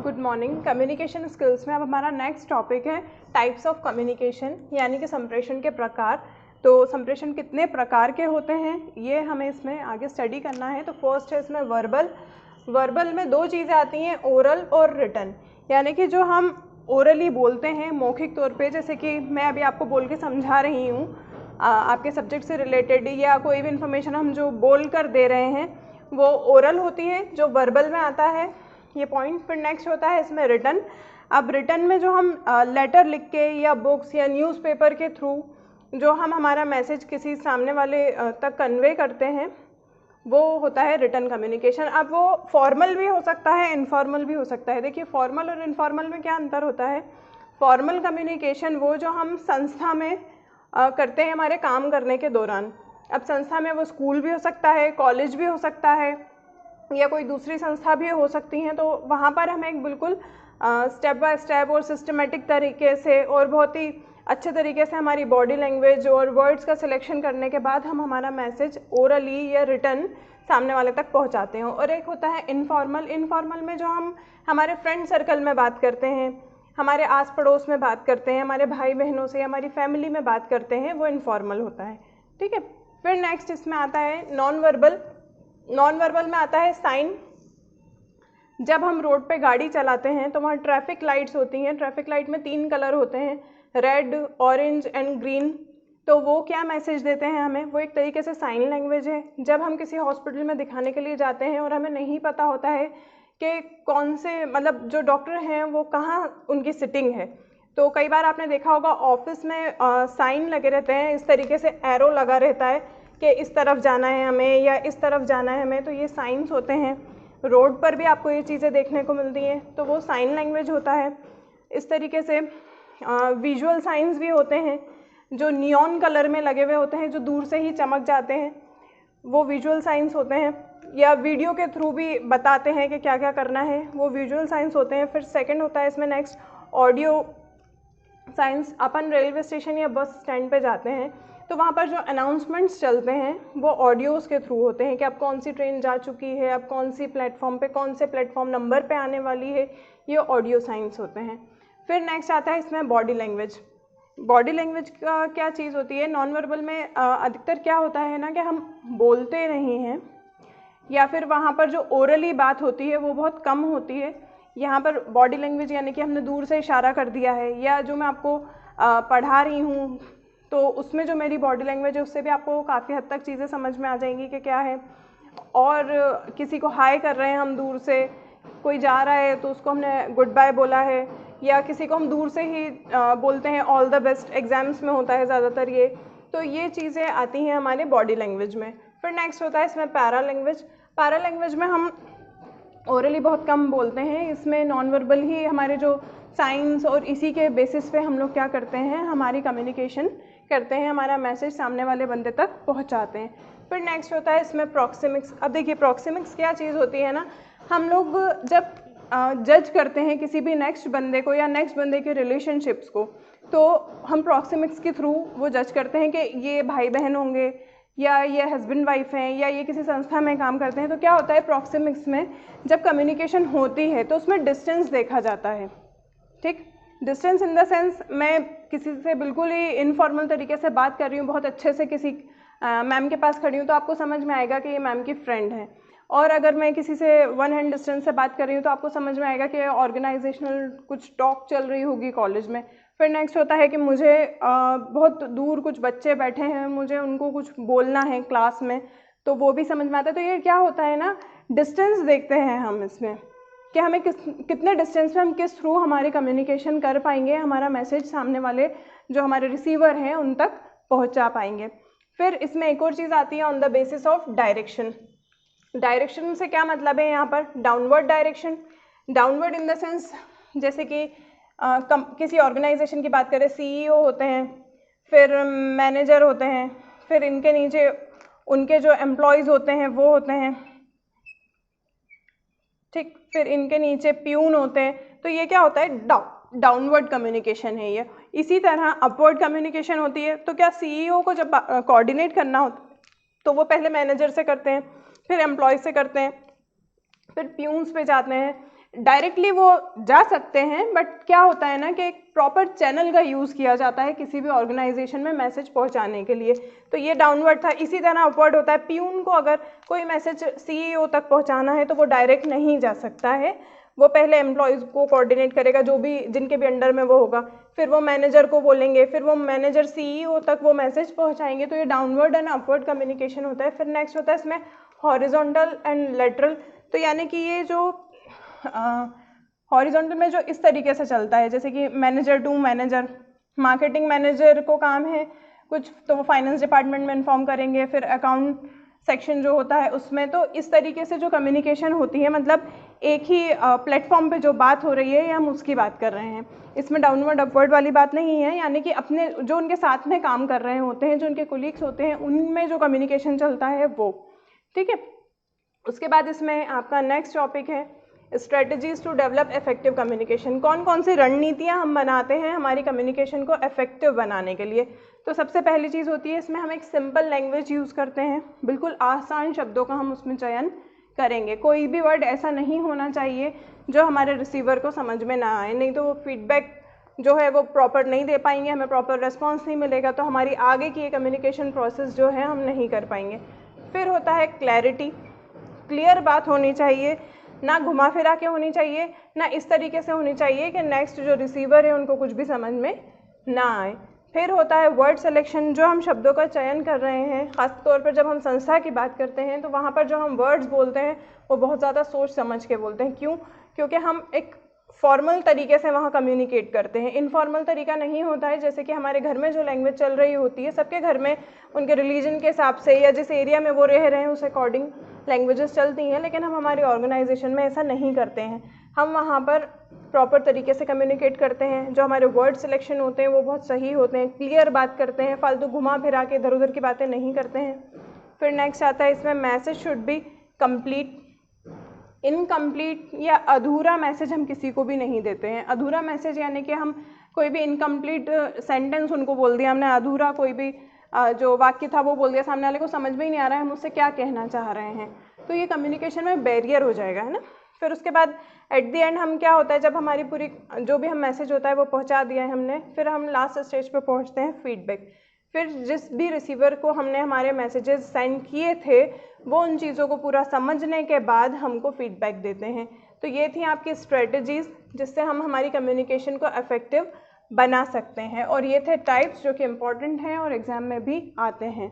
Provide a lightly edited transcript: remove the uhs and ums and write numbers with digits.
Good morning. Communication skills में अब हमारा नेक्स्ट टॉपिक है टाइप्स ऑफ कम्युनिकेशन, यानी कि संप्रेषण के प्रकार। तो संप्रेषण कितने प्रकार के होते हैं ये हमें इसमें आगे स्टडी करना है। तो फर्स्ट है इसमें वर्बल में दो चीज़ें आती हैं, ओरल और रिटन। यानी कि जो हम ओरली बोलते हैं मौखिक तौर पे, जैसे कि मैं अभी आपको बोल के समझा रही हूँ, आपके सब्जेक्ट से रिलेटेड या कोई भी इन्फॉर्मेशन हम जो बोल कर दे रहे हैं वो ओरल होती है, जो वर्बल में आता है ये पॉइंट। फिर नेक्स्ट होता है इसमें रिटन। अब रिटन में जो हम लेटर लिख के या बुक्स या न्यूज़पेपर के थ्रू जो हम हमारा मैसेज किसी सामने वाले तक कन्वे करते हैं वो होता है रिटन कम्युनिकेशन। अब वो फॉर्मल भी हो सकता है, इनफॉर्मल भी हो सकता है। देखिए फॉर्मल और इनफॉर्मल में क्या अंतर होता है। फॉर्मल कम्युनिकेशन वो जो हम संस्था में करते हैं हमारे काम करने के दौरान। अब संस्था में वो स्कूल भी हो सकता है, कॉलेज भी हो सकता है, या कोई दूसरी संस्था भी हो सकती हैं। तो वहाँ पर हमें एक बिल्कुल स्टेप बाय स्टेप और सिस्टमेटिक तरीके से और बहुत ही अच्छे तरीके से हमारी बॉडी लैंग्वेज और वर्ड्स का सिलेक्शन करने के बाद हम हमारा मैसेज ओरली या रिटन सामने वाले तक पहुँचाते हैं। और एक होता है इनफॉर्मल में जो हम हमारे फ्रेंड सर्कल में बात करते हैं, हमारे आस पड़ोस में बात करते हैं, हमारे भाई बहनों से, हमारी फैमिली में बात करते हैं, वो इनफॉर्मल होता है। ठीक है। फिर नेक्स्ट इसमें आता है नॉन वर्बल में आता है साइन। जब हम रोड पे गाड़ी चलाते हैं तो वहाँ ट्रैफिक लाइट्स होती हैं। ट्रैफिक लाइट में 3 कलर होते हैं, रेड, ऑरेंज एंड ग्रीन। तो वो क्या मैसेज देते हैं हमें, वो एक तरीके से साइन लैंग्वेज है। जब हम किसी हॉस्पिटल में दिखाने के लिए जाते हैं और हमें नहीं पता होता है कि कौन से, मतलब जो डॉक्टर हैं वो कहाँ उनकी सिटिंग है, तो कई बार आपने देखा होगा ऑफिस में साइन लगे रहते हैं, इस तरीके से एरो लगा रहता है कि इस तरफ जाना है हमें या इस तरफ जाना है हमें। तो ये साइंस होते हैं। रोड पर भी आपको ये चीज़ें देखने को मिलती हैं, तो वो साइन लैंग्वेज होता है। इस तरीके से विजुअल साइंस भी होते हैं, जो नियॉन कलर में लगे हुए होते हैं, जो दूर से ही चमक जाते हैं, वो विजुअल साइंस होते हैं। या वीडियो के थ्रू भी बताते हैं कि क्या क्या करना है, वो विजुअल साइंस होते हैं। फिर सेकंड होता है इसमें नेक्स्ट ऑडियो साइंस। अपन रेलवे स्टेशन या बस स्टैंड पे जाते हैं तो वहाँ पर जो अनाउंसमेंट्स चलते हैं वो ऑडियोज़ के थ्रू होते हैं कि अब कौन सी ट्रेन जा चुकी है, अब कौन सी प्लेटफॉर्म पे, कौन से प्लेटफॉर्म नंबर पे आने वाली है, ये ऑडियो साइंस होते हैं। फिर नेक्स्ट आता है इसमें बॉडी लैंग्वेज का क्या चीज़ होती है। नॉन वर्बल में अधिकतर क्या होता है ना कि हम बोलते नहीं हैं, या फिर वहाँ पर जो ओरली बात होती है वो बहुत कम होती है। यहाँ पर बॉडी लैंग्वेज यानी कि हमने दूर से इशारा कर दिया है, या जो मैं आपको पढ़ा रही हूँ तो उसमें जो मेरी बॉडी लैंग्वेज है उससे भी आपको काफ़ी हद तक चीज़ें समझ में आ जाएंगी कि क्या है। और किसी को हाय कर रहे हैं हम दूर से, कोई जा रहा है तो उसको हमने गुड बाय बोला है, या किसी को हम दूर से ही बोलते हैं ऑल द बेस्ट। एग्ज़ाम्स में होता है ज़्यादातर ये। तो ये चीज़ें आती हैं हमारे बॉडी लैंग्वेज में। फिर नेक्स्ट होता है इसमें पैरा लैंग्वेज में हम ओरली बहुत कम बोलते हैं। इसमें नॉन वर्बल ही हमारे जो साइंस और इसी के बेसिस पे हम लोग क्या करते हैं, हमारी कम्युनिकेशन करते हैं, हमारा मैसेज सामने वाले बंदे तक पहुंचाते हैं। फिर नेक्स्ट होता है इसमें प्रॉक्सिमिक्स। अब देखिए प्रॉक्सिमिक्स क्या चीज़ होती है ना, हम लोग जब जज करते हैं किसी भी नेक्स्ट बंदे को या नेक्स्ट बंदे के रिलेशनशिप्स को, तो हम प्रॉक्सिमिक्स के थ्रू वो जज करते हैं कि ये भाई बहन होंगे, या ये हस्बैंड वाइफ हैं, या ये किसी संस्था में काम करते हैं। तो क्या होता है प्रॉक्सिमिक्स में जब कम्युनिकेशन होती है तो उसमें डिस्टेंस देखा जाता है। ठीक, डिस्टेंस इन द सेंस मैं किसी से बिल्कुल ही इनफॉर्मल तरीके से बात कर रही हूँ, बहुत अच्छे से किसी मैम के पास खड़ी हूँ तो आपको समझ में आएगा कि ये मैम की फ्रेंड है। और अगर मैं किसी से 1 हैंड डिस्टेंस से बात कर रही हूँ तो आपको समझ में आएगा कि ऑर्गेनाइजेशनल कुछ टॉक चल रही होगी कॉलेज में। फिर नेक्स्ट होता है कि मुझे बहुत दूर कुछ बच्चे बैठे हैं, मुझे उनको कुछ बोलना है क्लास में, तो वो भी समझ में आता है। तो ये क्या होता है ना, डिस्टेंस देखते हैं हम इसमें कि हमें कितने डिस्टेंस में हम किस थ्रू हमारी कम्युनिकेशन कर पाएंगे, हमारा मैसेज सामने वाले जो हमारे रिसीवर हैं उन तक पहुंचा पाएंगे। फिर इसमें एक और चीज़ आती है on the basis of direction से क्या मतलब है यहाँ पर, downward downward in the sense, जैसे कि किसी ऑर्गेनाइजेशन की बात करें, CEO होते हैं, फिर मैनेजर होते हैं, फिर इनके नीचे उनके जो एम्प्लॉयज़ होते हैं वो होते हैं, ठीक, फिर इनके नीचे प्यून होते हैं। तो ये क्या होता है, डाउनवर्ड कम्युनिकेशन है ये। इसी तरह अपवर्ड कम्युनिकेशन होती है। तो क्या CEO को जब कोऑर्डिनेट करना होता तो वो पहले मैनेजर से करते हैं, फिर एम्प्लॉय से करते हैं, फिर प्यून्स पे जाते हैं, डायरेक्टली वो जा सकते हैं, बट क्या होता है ना कि एक प्रॉपर चैनल का यूज़ किया जाता है किसी भी ऑर्गेनाइजेशन में मैसेज पहुंचाने के लिए। तो ये डाउनवर्ड था। इसी तरह अपवर्ड होता है। प्यून को अगर कोई मैसेज सीईओ तक पहुंचाना है तो वो डायरेक्ट नहीं जा सकता है, वो पहले एम्प्लॉयज़ को कोऑर्डिनेट करेगा, जो भी जिनके भी अंडर में वो होगा, फिर वो मैनेजर को बोलेंगे, फिर वो मैनेजर सीईओ तक वो मैसेज पहुंचाएंगे। तो ये डाउनवर्ड एंड अपवर्ड कम्युनिकेशन होता है। फिर नेक्स्ट होता है इसमें हॉरिजॉन्टल एंड लेटरल। तो यानी कि ये जो हॉरिजॉन्टल में जो इस तरीके से चलता है, जैसे कि manager to manager, marketing manager को काम है कुछ तो वो फाइनेंस डिपार्टमेंट में इन्फॉर्म करेंगे, फिर अकाउंट सेक्शन जो होता है उसमें। तो इस तरीके से जो कम्युनिकेशन होती है, मतलब एक ही प्लेटफॉर्म पे जो बात हो रही है या हम उसकी बात कर रहे हैं, इसमें डाउनवर्ड अपवर्ड वाली बात नहीं है। यानी कि अपने जो उनके साथ में काम कर रहे होते हैं, जो उनके कोलीग्स होते हैं, उनमें जो कम्युनिकेशन चलता है वो, ठीक है। उसके बाद इसमें आपका नेक्स्ट टॉपिक है strategies to develop effective communication. कौन कौन सी रणनीतियाँ हम बनाते हैं हमारी कम्युनिकेशन को इफेक्टिव बनाने के लिए। तो सबसे पहली चीज़ होती है इसमें हम एक सिंपल लैंग्वेज यूज़ करते हैं, बिल्कुल आसान शब्दों का हम उसमें चयन करेंगे। कोई भी वर्ड ऐसा नहीं होना चाहिए जो हमारे रिसीवर को समझ में ना आए, नहीं तो वो फीडबैक जो है वो प्रॉपर नहीं दे पाएंगे, हमें प्रॉपर रिस्पॉन्स नहीं मिलेगा, तो हमारी आगे की ये कम्युनिकेशन प्रोसेस जो है हम नहीं कर पाएंगे। फिर होता है क्लैरिटी, क्लियर बात होनी चाहिए, ना घुमा फिरा के होनी चाहिए, ना इस तरीके से होनी चाहिए कि नेक्स्ट जो रिसीवर है उनको कुछ भी समझ में ना आए। फिर होता है वर्ड सिलेक्शन, जो हम शब्दों का चयन कर रहे हैं, ख़ास तौर पर जब हम संस्था की बात करते हैं तो वहाँ पर जो हम वर्ड्स बोलते हैं वो बहुत ज़्यादा सोच समझ के बोलते हैं। क्यों? क्योंकि हम एक फॉर्मल तरीके से वहाँ कम्युनिकेट करते हैं। इनफॉर्मल तरीका नहीं होता है, जैसे कि हमारे घर में जो लैंग्वेज चल रही होती है, सबके घर में उनके रिलीजन के हिसाब से या जिस एरिया में वो रह रहे हैं उस अकॉर्डिंग लैंग्वेजेस चलती हैं, लेकिन हम हमारी ऑर्गेनाइजेशन में ऐसा नहीं करते हैं। हम वहाँ पर प्रॉपर तरीके से कम्युनिकेट करते हैं, जो हमारे वर्ड सिलेक्शन होते हैं वो बहुत सही होते हैं, क्लियर बात करते हैं, फालतू घुमा फिरा के इधर उधर की बातें नहीं करते हैं। फिर नेक्स्ट आता है इसमें message should be complete. Incomplete या अधूरा मैसेज हम किसी को भी नहीं देते हैं। अधूरा मैसेज यानी कि हम कोई भी इनकम्प्लीट सेंटेंस उनको बोल दिया हमने, अधूरा कोई भी जो वाक्य था वो बोल दिया, सामने वाले को समझ में ही नहीं आ रहा है हम उससे क्या कहना चाह रहे हैं, तो ये कम्युनिकेशन में बैरियर हो जाएगा, है ना। फिर उसके बाद एट द एंड हम क्या होता है, जब हमारी पूरी जो भी हम मैसेज होता है वो पहुंचा दिया है हमने, फिर हम लास्ट स्टेज पे पहुंचते हैं फीडबैक। फिर जिस भी रिसीवर को हमने हमारे मैसेजेस सेंड किए थे वो उन चीज़ों को पूरा समझने के बाद हमको फीडबैक देते हैं। तो ये थी आपकी स्ट्रेटजीज़ जिससे हम हमारी कम्युनिकेशन को इफेक्टिव बना सकते हैं, और ये थे टाइप्स जो कि इम्पॉर्टेंट हैं और एग्ज़ाम में भी आते हैं।